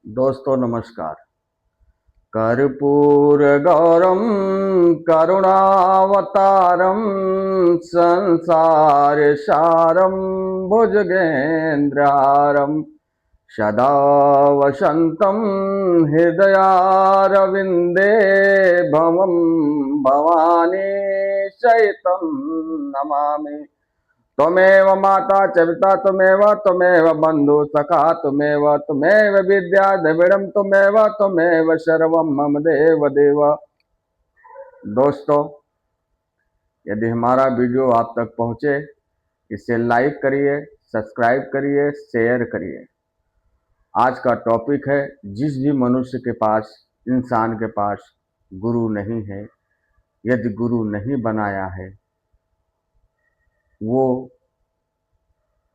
दोस्तों नमस्कार। कर्पूर गौरम करुणावतारम संसार सारम भुजगेन्द्रहारम सदा वसंतम हृदयारविंदे भवम भवानी सहितं नमामि। त्वमेव माता च पिता त्वमेव बंधु सखा त्वमेव विद्या द्रविड़ं त्वमेव सर्वं मम देव देव। दोस्तों, यदि हमारा वीडियो आप तक पहुंचे, इसे लाइक करिए, सब्सक्राइब करिए, शेयर करिए। आज का टॉपिक है, जिस भी मनुष्य के पास, इंसान के पास गुरु नहीं है, यदि गुरु नहीं बनाया है, वो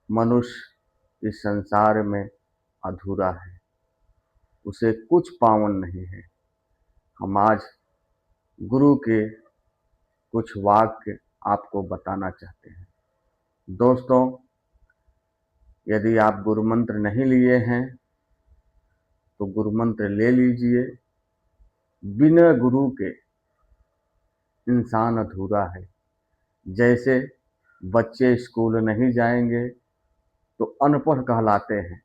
मनुष्य इस संसार में अधूरा है, उसे कुछ पावन नहीं है। हम आज गुरु के कुछ वाक्य आपको बताना चाहते हैं। दोस्तों, यदि आप गुरु मंत्र नहीं लिए हैं तो गुरु मंत्र ले लीजिए। बिना गुरु के इंसान अधूरा है। जैसे बच्चे स्कूल नहीं जाएंगे तो अनपढ़ कहलाते हैं,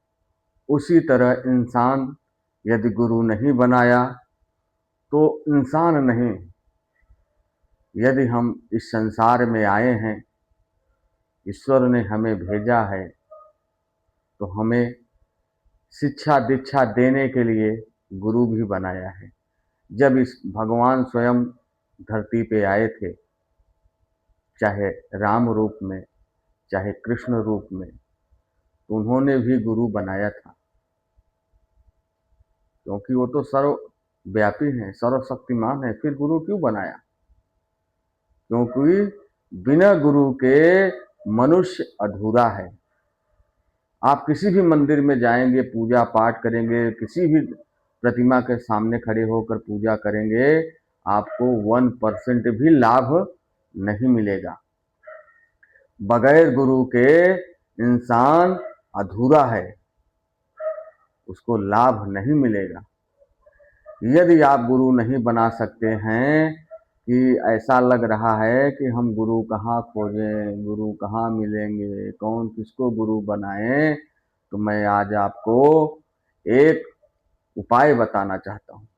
उसी तरह इंसान यदि गुरु नहीं बनाया तो इंसान नहीं। यदि हम इस संसार में आए हैं, ईश्वर ने हमें भेजा है, तो हमें शिक्षा दीक्षा देने के लिए गुरु भी बनाया है। जब इस भगवान स्वयं धरती पे आए थे, चाहे राम रूप में चाहे कृष्ण रूप में, तो उन्होंने भी गुरु बनाया था, क्योंकि वो तो सर्वव्यापी हैं, सर्वशक्तिमान है। फिर गुरु क्यों बनाया? क्योंकि बिना गुरु के मनुष्य अधूरा है। आप किसी भी मंदिर में जाएंगे, पूजा पाठ करेंगे, किसी भी प्रतिमा के सामने खड़े होकर पूजा करेंगे, आपको 1% भी लाभ नहीं मिलेगा। बगैर गुरु के इंसान अधूरा है, उसको लाभ नहीं मिलेगा। यदि आप गुरु नहीं बना सकते हैं, कि ऐसा लग रहा है कि हम गुरु कहाँ खोजें, गुरु कहाँ मिलेंगे, कौन किसको गुरु बनाएं, तो मैं आज आपको एक उपाय बताना चाहता हूँ,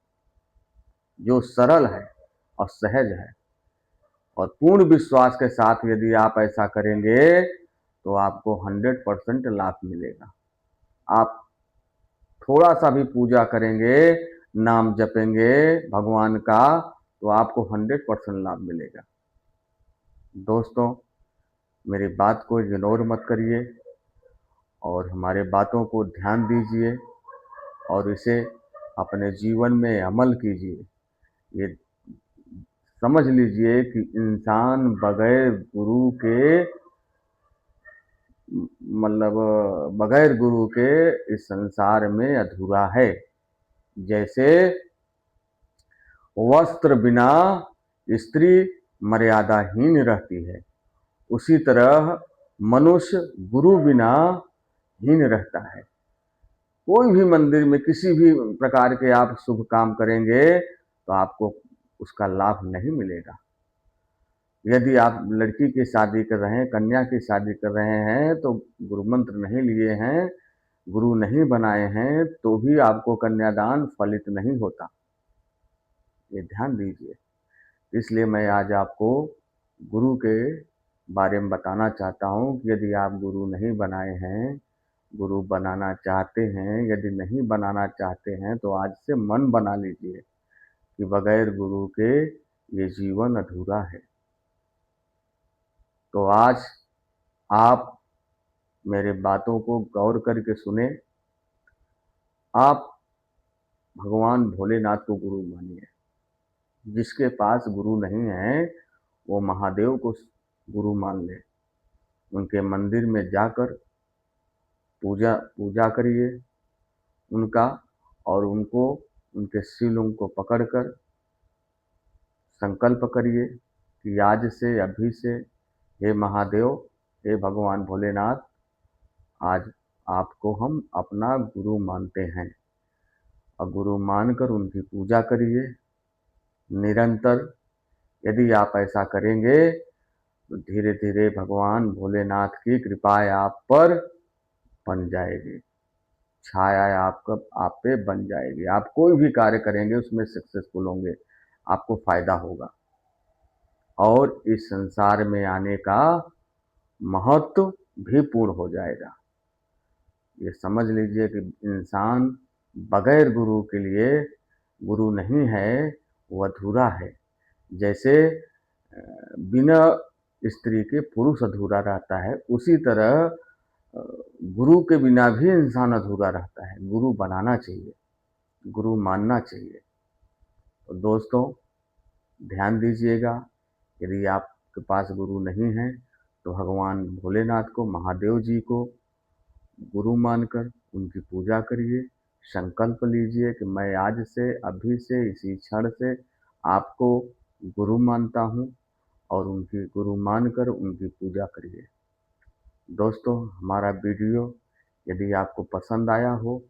जो सरल है और सहज है, और पूर्ण विश्वास के साथ यदि आप ऐसा करेंगे तो आपको 100% लाभ मिलेगा। आप थोड़ा सा भी पूजा करेंगे, नाम जपेंगे भगवान का, तो आपको 100% लाभ मिलेगा। दोस्तों, मेरी बात को इग्नोर मत करिए और हमारे बातों को ध्यान दीजिए और इसे अपने जीवन में अमल कीजिए। ये समझ लीजिए कि इंसान बगैर गुरु के, मतलब बगैर गुरु के इस संसार में अधूरा है। जैसे वस्त्र बिना स्त्री मर्यादाहीन रहती है, उसी तरह मनुष्य गुरु बिना हीन रहता है। कोई भी मंदिर में किसी भी प्रकार के आप शुभ काम करेंगे तो आपको उसका लाभ नहीं मिलेगा। यदि आप लड़की की शादी कर रहे हैं, कन्या की शादी कर रहे हैं, तो गुरु मंत्र नहीं लिए हैं, गुरु नहीं बनाए हैं, तो भी आपको कन्यादान फलित नहीं होता। ये ध्यान दीजिए। इसलिए मैं आज आपको गुरु के बारे में बताना चाहता हूँ कि यदि आप गुरु नहीं बनाए हैं, गुरु बनाना चाहते हैं, यदि नहीं बनाना चाहते हैं, तो आज से मन बना लीजिए कि बगैर गुरु के ये जीवन अधूरा है। तो आज आप मेरे बातों को गौर करके सुने। आप भगवान भोलेनाथ को गुरु मानिए। जिसके पास गुरु नहीं है, वो महादेव को गुरु मान ले। उनके मंदिर में जाकर पूजा पूजा करिए उनका, और उनको, उनके शिवलिंग को पकड़कर संकल्प करिए कि आज से, अभी से, हे महादेव, हे भगवान भोलेनाथ, आज आपको हम अपना गुरु मानते हैं। और गुरु मानकर उनकी पूजा करिए निरंतर। यदि आप ऐसा करेंगे तो धीरे धीरे भगवान भोलेनाथ की कृपाएं आप पर बन जाएगी, छाया आपका आप पे बन जाएगी। आप कोई भी कार्य करेंगे उसमें सक्सेसफुल होंगे, आपको फायदा होगा और इस संसार में आने का महत्व भी पूर्ण हो जाएगा। ये समझ लीजिए कि इंसान बगैर गुरु के लिए गुरु नहीं है, वो अधूरा है। जैसे बिना स्त्री के पुरुष अधूरा रहता है, उसी तरह गुरु के बिना भी इंसान अधूरा रहता है। गुरु बनाना चाहिए, गुरु मानना चाहिए। तो दोस्तों ध्यान दीजिएगा, यदि आपके पास गुरु नहीं है तो भगवान भोलेनाथ को, महादेव जी को गुरु मानकर उनकी पूजा करिए। संकल्प लीजिए कि मैं आज से, अभी से, इसी क्षण से आपको गुरु मानता हूँ और उनकी गुरु मानकर उनकी पूजा करिए। दोस्तों हमारा वीडियो यदि आपको पसंद आया हो,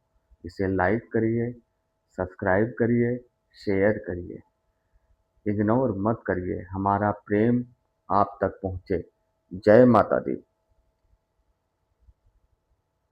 इसे लाइक करिए, सब्सक्राइब करिए, शेयर करिए, इग्नोर मत करिए। हमारा प्रेम आप तक पहुँचे। जय माता दी।